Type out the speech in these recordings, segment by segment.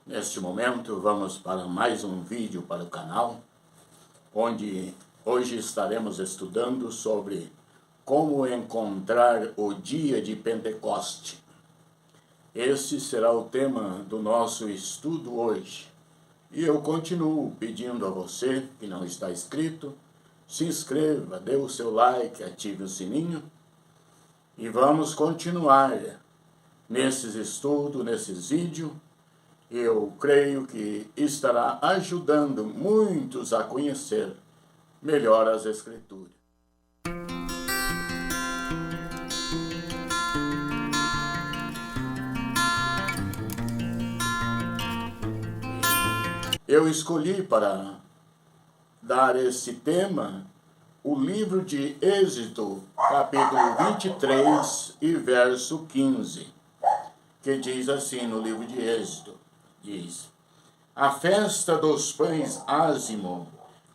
Neste momento vamos para mais um vídeo para o canal, onde hoje estaremos estudando sobre como encontrar o dia de Pentecoste. Este será o tema do nosso estudo hoje. E eu continuo pedindo a você que não está inscrito, se inscreva, dê o seu like, ative o sininho e vamos continuar nesses estudos, nesses vídeos. Eu creio que estará ajudando muitos a conhecer melhor as Escrituras. Eu escolhi para dar esse tema o livro de Êxodo, capítulo 23 e verso 15, que diz assim no livro de Êxodo, diz: A festa dos pães ázimos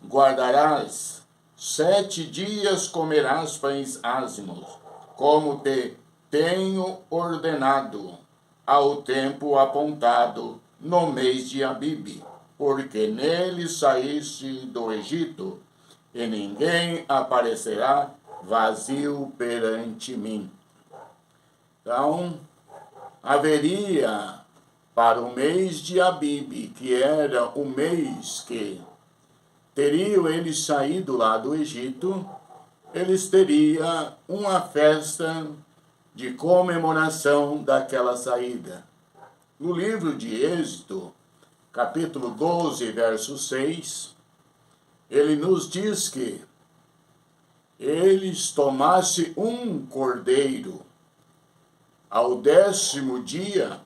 guardarás, 7 dias comerás pães ázimos, como te tenho ordenado, ao tempo apontado no mês de Abibe, porque nele saíste do Egito, e ninguém aparecerá vazio perante mim. Então, haveria para o mês de Abibe, que era o mês que teriam eles saído lá do Egito, eles teriam uma festa de comemoração daquela saída. No livro de Êxodo, capítulo 12, verso 6, ele nos diz que eles tomassem um cordeiro ao 10º dia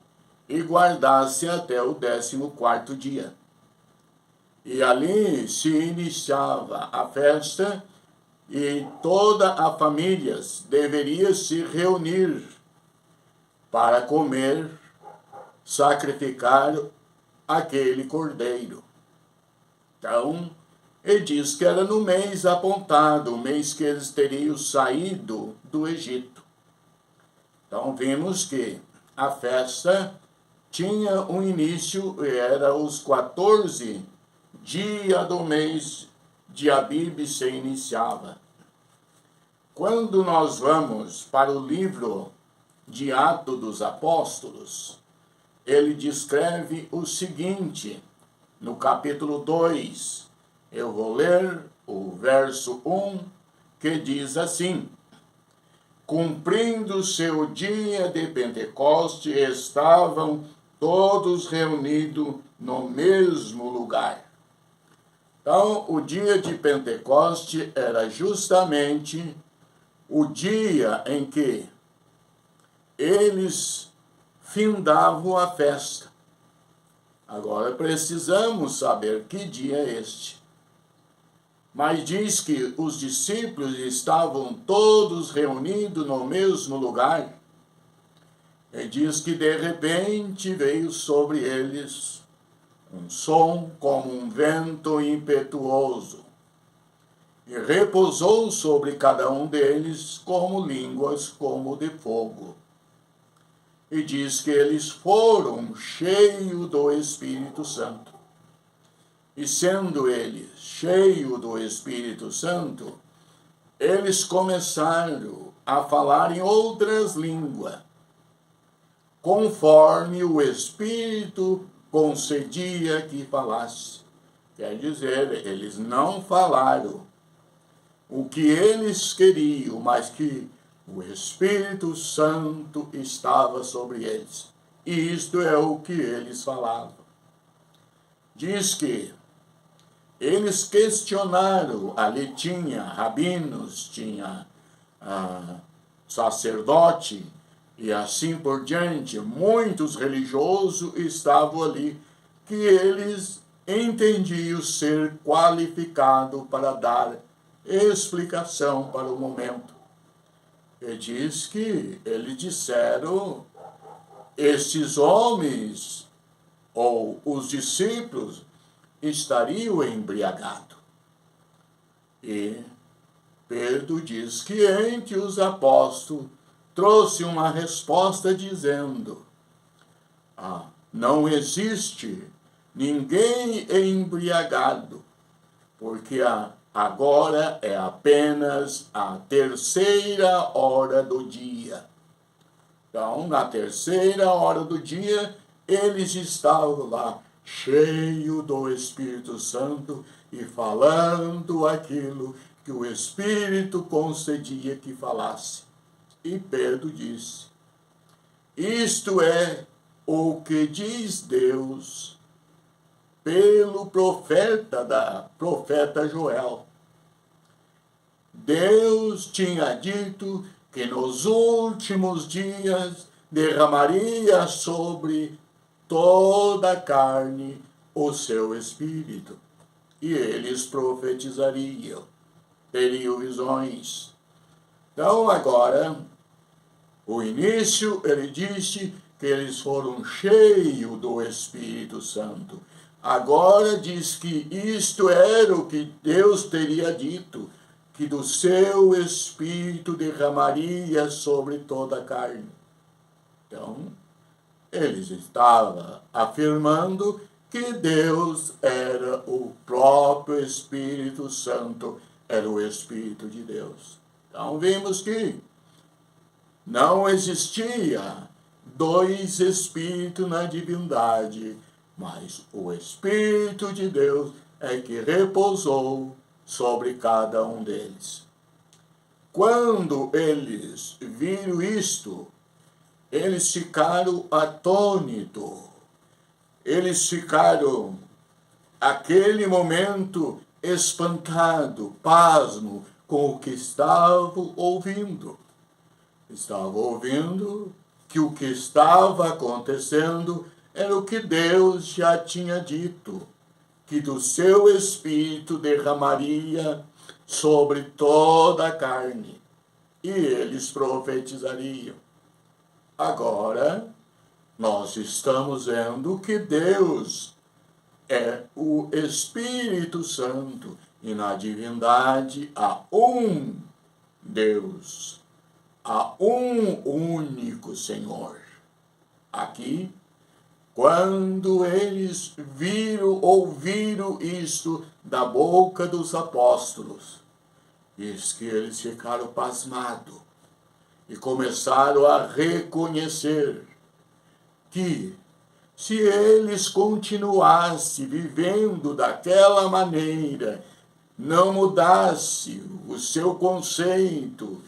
e guardasse até o 14º dia. E ali se iniciava a festa e toda a família deveria se reunir para comer, sacrificar aquele cordeiro. Então, ele diz que era no mês apontado, o mês que eles teriam saído do Egito. Então, vimos que a festa tinha um início, era os 14 dias do mês de Abibe se iniciava. Quando nós vamos para o livro de Atos dos Apóstolos, ele descreve o seguinte, no capítulo 2, eu vou ler o verso 1, que diz assim: Cumprindo seu dia de Pentecoste, estavam todos reunidos no mesmo lugar. Então, o dia de Pentecoste era justamente o dia em que eles findavam a festa. Agora precisamos saber que dia é este. Mas diz que os discípulos estavam todos reunidos no mesmo lugar. E diz que de repente veio sobre eles um som como um vento impetuoso, e repousou sobre cada um deles como línguas como de fogo. E diz que eles foram cheios do Espírito Santo. E sendo eles cheios do Espírito Santo, eles começaram a falar em outras línguas, conforme o Espírito concedia que falasse. Quer dizer, eles não falaram o que eles queriam, mas que o Espírito Santo estava sobre eles. E isto é o que eles falavam. Diz que eles questionaram, ali tinha rabinos, tinha sacerdote, e assim por diante, muitos religiosos estavam ali, que eles entendiam ser qualificados para dar explicação para o momento. E diz que eles disseram, esses homens, ou os discípulos, estariam embriagados. E Pedro diz que entre os apóstolos trouxe uma resposta dizendo: não existe ninguém embriagado, porque agora é apenas a terceira hora do dia. Então, na terceira hora do dia, eles estavam lá, cheios do Espírito Santo e falando aquilo que o Espírito concedia que falasse. E Pedro disse: isto é o que diz Deus pelo profeta Joel. Deus tinha dito que nos últimos dias derramaria sobre toda a carne o seu Espírito, e eles profetizariam, teriam visões. Então, agora, o início, ele disse que eles foram cheios do Espírito Santo. Agora diz que isto era o que Deus teria dito, que do seu Espírito derramaria sobre toda a carne. Então, eles estavam afirmando que Deus era o próprio Espírito Santo, era o Espírito de Deus. Então, vimos que não existia dois Espíritos na divindade, mas o Espírito de Deus é que repousou sobre cada um deles. Quando eles viram isto, eles ficaram atônitos. Eles ficaram, aquele momento, espantados, pasmos com o que estavam ouvindo. Estavam ouvindo que o que estava acontecendo era o que Deus já tinha dito, que do seu Espírito derramaria sobre toda a carne, e eles profetizariam. Agora, nós estamos vendo que Deus é o Espírito Santo, e na divindade há um Deus, há um único Senhor. Aqui, quando eles ouviram isto da boca dos apóstolos, diz que eles ficaram pasmados e começaram a reconhecer que se eles continuassem vivendo daquela maneira, não mudasse o seu conceito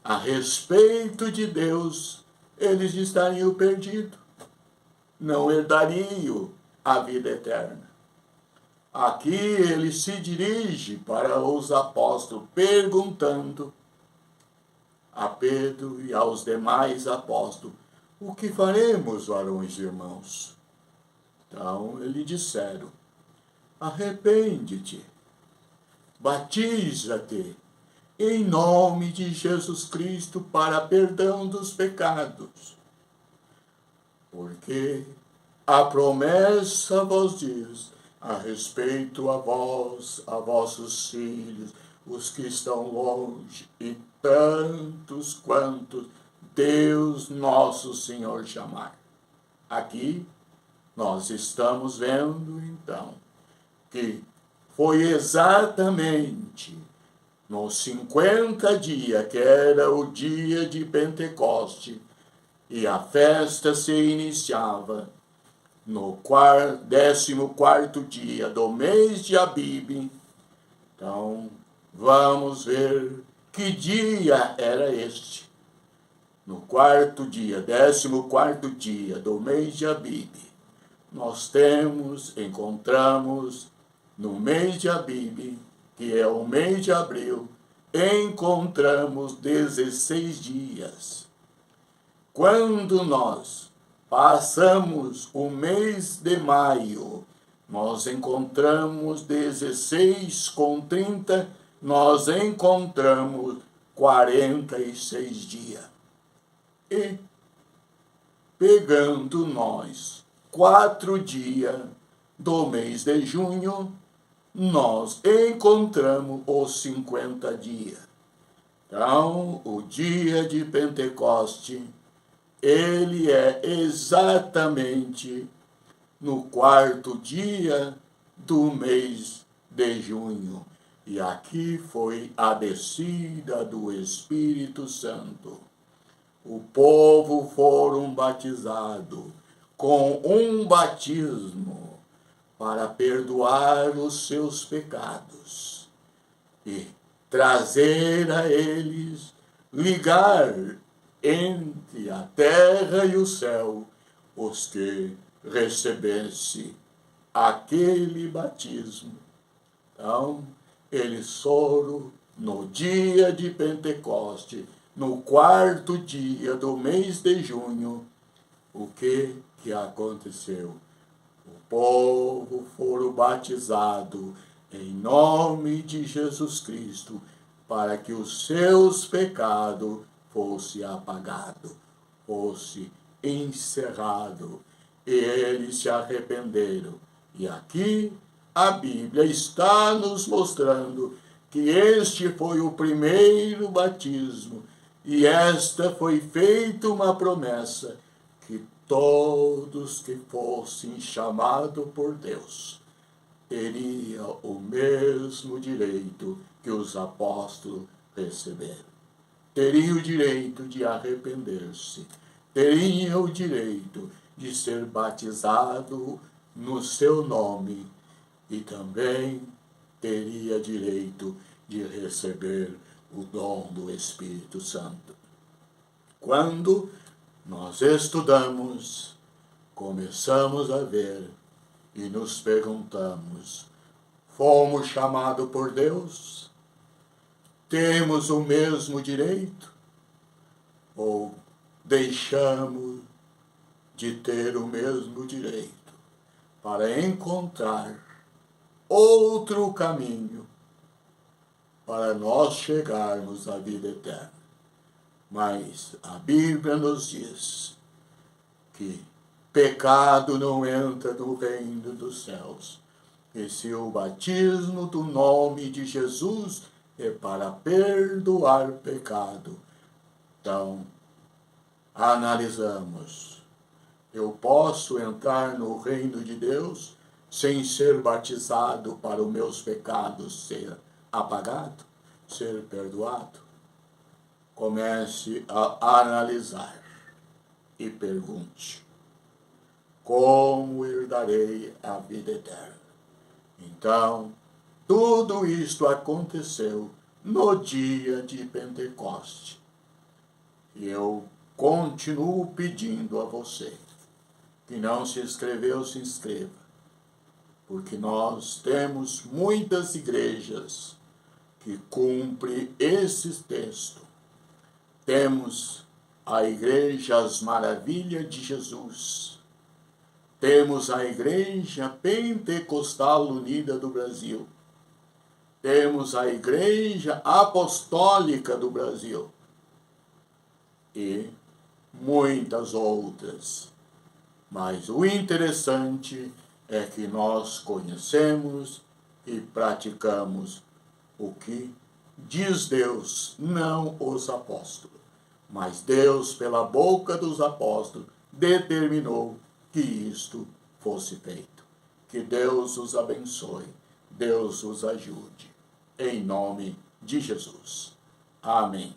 a respeito de Deus, eles estariam perdidos, não herdariam a vida eterna. Aqui ele se dirige para os apóstolos, perguntando a Pedro e aos demais apóstolos: o que faremos, varões e irmãos? Então eles disseram: arrepende-te, batiza-te em nome de Jesus Cristo para perdão dos pecados, porque a promessa vos diz a respeito a vós, a vossos filhos, os que estão longe, e tantos quantos Deus nosso Senhor chamar. Aqui nós estamos vendo, então, que foi exatamente nos 50 dias, que era o dia de Pentecoste, e a festa se iniciava no 14º dia do mês de Abibe. Então, vamos ver que dia era este. No 14º dia do mês de Abibe, nós encontramos no mês de Abibe, que é o mês de abril, encontramos 16 dias. Quando nós passamos o mês de maio, nós encontramos 16 com 30, nós encontramos 46 dias. E, pegando nós 4 dias do mês de junho, nós encontramos os 50 dias. Então, o dia de Pentecoste, ele é exatamente no 4º dia do mês de junho. E aqui foi a descida do Espírito Santo. O povo foram batizados com um batismo para perdoar os seus pecados e trazer a eles, ligar entre a terra e o céu os que recebessem aquele batismo. Então, eles foram no dia de Pentecoste, no 4º dia do mês de junho. O que aconteceu? O povo foram batizados em nome de Jesus Cristo, para que os seus pecados fossem apagados, fosse encerrado. E eles se arrependeram. E aqui a Bíblia está nos mostrando que este foi o primeiro batismo, e esta foi feita uma promessa, que todos que fossem chamados por Deus teriam o mesmo direito que os apóstolos receberam. Teriam o direito de arrepender-se, teriam o direito de ser batizado no seu nome, e também teria direito de receber o dom do Espírito Santo. Quando nós estudamos, começamos a ver e nos perguntamos: fomos chamados por Deus? Temos o mesmo direito? Ou deixamos de ter o mesmo direito para encontrar outro caminho para nós chegarmos à vida eterna? Mas a Bíblia nos diz que pecado não entra no reino dos céus. E se o batismo do nome de Jesus é para perdoar pecado, então analisamos: eu posso entrar no reino de Deus sem ser batizado para os meus pecados ser apagado, ser perdoado? Comece a analisar e pergunte: como herdarei a vida eterna? Então, tudo isto aconteceu no dia de Pentecoste. E eu continuo pedindo a você que não se inscreveu, se inscreva, porque nós temos muitas igrejas que cumprem esses textos. Temos a Igreja As Maravilhas de Jesus. Temos a Igreja Pentecostal Unida do Brasil. Temos a Igreja Apostólica do Brasil. E muitas outras. Mas o interessante é que nós conhecemos e praticamos o que diz Deus, não os apóstolos. Mas Deus, pela boca dos apóstolos, determinou que isto fosse feito. Que Deus os abençoe, Deus os ajude. Em nome de Jesus. Amém.